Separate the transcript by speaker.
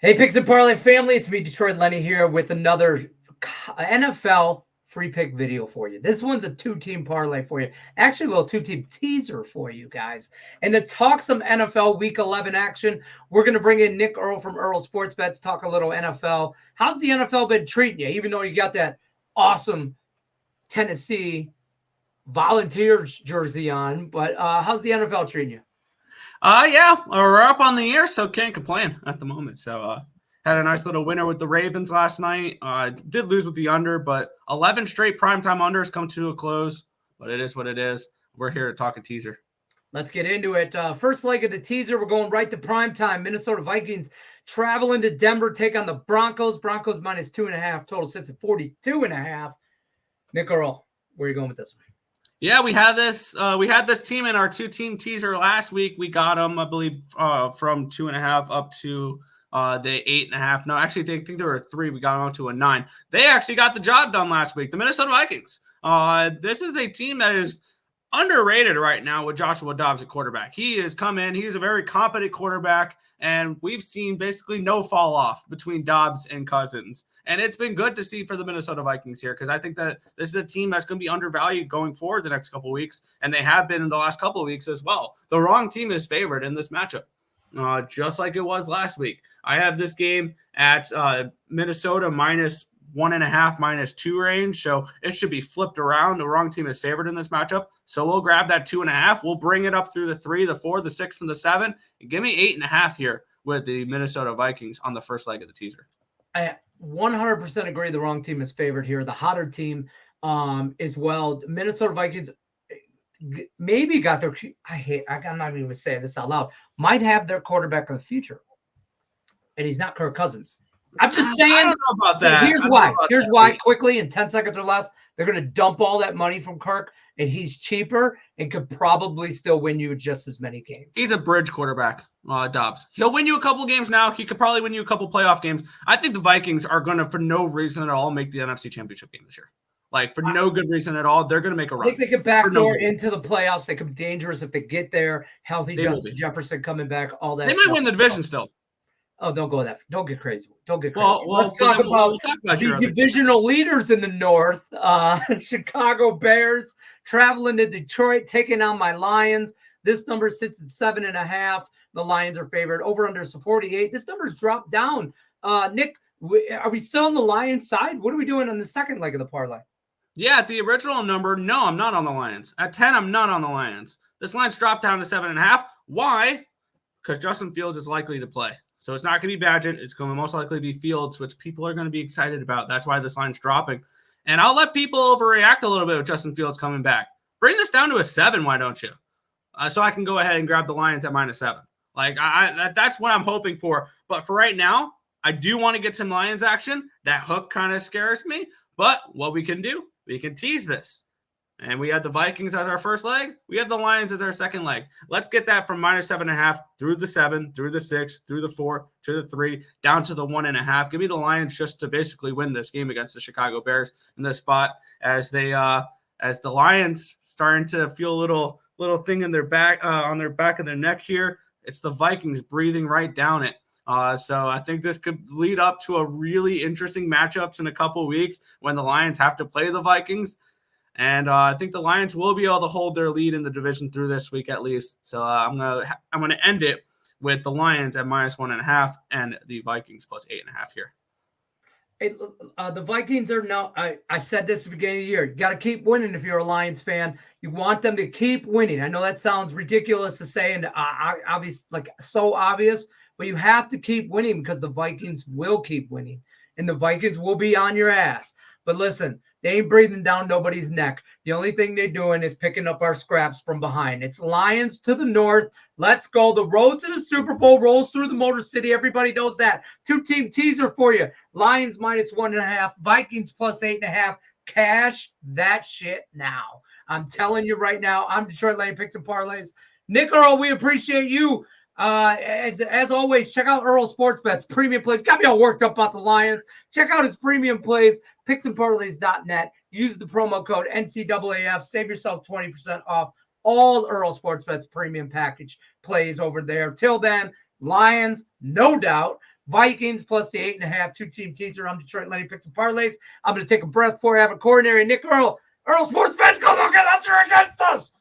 Speaker 1: Hey, Picks and Parlay family, it's me, Detroit Lenny, here with another NFL free pick video for you. This one's a two-team parlay for you. Actually, a little two-team teaser for you guys. And to talk some NFL Week 11 action, we're going to bring in Nick Earle from Earle Sports Bets, talk a little NFL. How's the NFL been treating you? Even though you got that awesome Tennessee Volunteers jersey on, but how's the NFL treating you?
Speaker 2: Yeah, we're up on the air, so can't complain at the moment. So had a nice little winner with the Ravens last night. Did lose with the under, but 11 straight primetime unders come to a close. But it is what it is. We're here to talk a teaser.
Speaker 1: Let's get into it. First leg of the teaser, we're going right to primetime. Minnesota Vikings traveling to Denver, take on the Broncos. Broncos minus 2.5. Total sits at 42.5. Nick Earle, where are you going with this one?
Speaker 2: Yeah, we had this team in our two-team teaser last week. We got them, I believe, from 2.5 up to the 8.5. No, actually, I think there were 3. We got them up to a 9. They actually got the job done last week. The Minnesota Vikings. This is a team that is underrated right now with Joshua Dobbs at quarterback. He has come in. He's a very competent quarterback, and we've seen basically no fall off between Dobbs and Cousins. And it's been good to see for the Minnesota Vikings here because I think that this is a team that's going to be undervalued going forward the next couple of weeks, and they have been in the last couple of weeks as well. The wrong team is favored in this matchup, just like it was last week. I have this game at Minnesota minus 1.5, minus 2 range, so it should be flipped around. The wrong team is favored in this matchup, so we'll grab that 2.5. We'll bring it up through the 3, the 4, the 6, and the 7, and give me 8.5 here with the Minnesota Vikings on the first leg of the teaser.
Speaker 1: I 100% agree. The wrong team is favored here. The hotter team as well. Minnesota Vikings maybe got their. I'm not even going to say this out loud. Might have their quarterback of the future, and he's not Kirk Cousins. I'm just saying.
Speaker 2: I don't know about that.
Speaker 1: Here's why. Here's why. Quickly, in 10 seconds or less, they're going to dump all that money from Kirk, and he's cheaper and could probably still win you just as many games.
Speaker 2: He's a bridge quarterback, Dobbs. He'll win you a couple games now. He could probably win you a couple playoff games. I think the Vikings are going to, for no reason at all, make the NFC Championship game this year. Like, for no good reason at all, they're going to make a run.
Speaker 1: I think they could backdoor into the playoffs. They could be dangerous if they get there. Healthy Justin Jefferson coming back, all that.
Speaker 2: They might win the division still.
Speaker 1: Oh, don't go that. Don't get crazy. Don't get crazy.
Speaker 2: Well,
Speaker 1: Let's talk about the divisional leaders in the North. Chicago Bears traveling to Detroit, taking on my Lions. This number sits at 7.5. The Lions are favored. Over under so 48. This number's dropped down. Nick, are we still on the Lions side? What are we doing on the second leg of the parlay?
Speaker 2: Yeah, at the original number, no, I'm not on the Lions. At 10, I'm not on the Lions. This line's dropped down to 7.5. Why? Because Justin Fields is likely to play. So it's not going to be Badgett. It's going to most likely be Fields, which people are going to be excited about. That's why this line's dropping. And I'll let people overreact a little bit with Justin Fields coming back. Bring this down to a 7, why don't you? So I can go ahead and grab the Lions at minus 7. Like, that's what I'm hoping for. But for right now, I do want to get some Lions action. That hook kind of scares me. But what we can do, we can tease this. And we had the Vikings as our first leg. We have the Lions as our second leg. Let's get that from minus 7.5 through the 7, through the 6, through the 4, to the 3, down to the 1.5. Give me the Lions just to basically win this game against the Chicago Bears in this spot as they, as the Lions starting to feel a little thing in their back, on their back of their neck here. It's the Vikings breathing right down it. So I think this could lead up to a really interesting matchups in a couple weeks when the Lions have to play the Vikings. And I think the Lions will be able to hold their lead in the division through this week at least. So I'm gonna end it with the Lions at minus 1.5 and the Vikings plus 8.5 here.
Speaker 1: Hey, the Vikings are now. I said this at the beginning of the year. You got to keep winning if you're a Lions fan. You want them to keep winning. I know that sounds ridiculous to say and obvious, like so obvious, but you have to keep winning because the Vikings will keep winning, and the Vikings will be on your ass. But listen, they ain't breathing down nobody's neck. The only thing they're doing is picking up our scraps from behind. It's Lions to the north. Let's go. The road to the Super Bowl rolls through the Motor City. Everybody knows that. Two-team teaser for you. Lions minus 1.5. Vikings plus 8.5. Cash that shit now. I'm telling you right now. I'm Detroit Lenny, Picks and Parlays. Nick Earle, we appreciate you. As always, check out Earle Sports Bets premium plays. Got me all worked up about the Lions. Check out his premium plays, picksandparlays.net. Use the promo code NCAAF. Save yourself 20% off all Earle Sports Bets premium package plays over there. Till then, Lions, no doubt. Vikings plus the 8.5 two-team teaser. I'm Detroit Lenny Picks and Parlays. I'm going to take a breath before I have a coronary. Nick Earle, Earle Sports Bets. Go look at us. You're against us.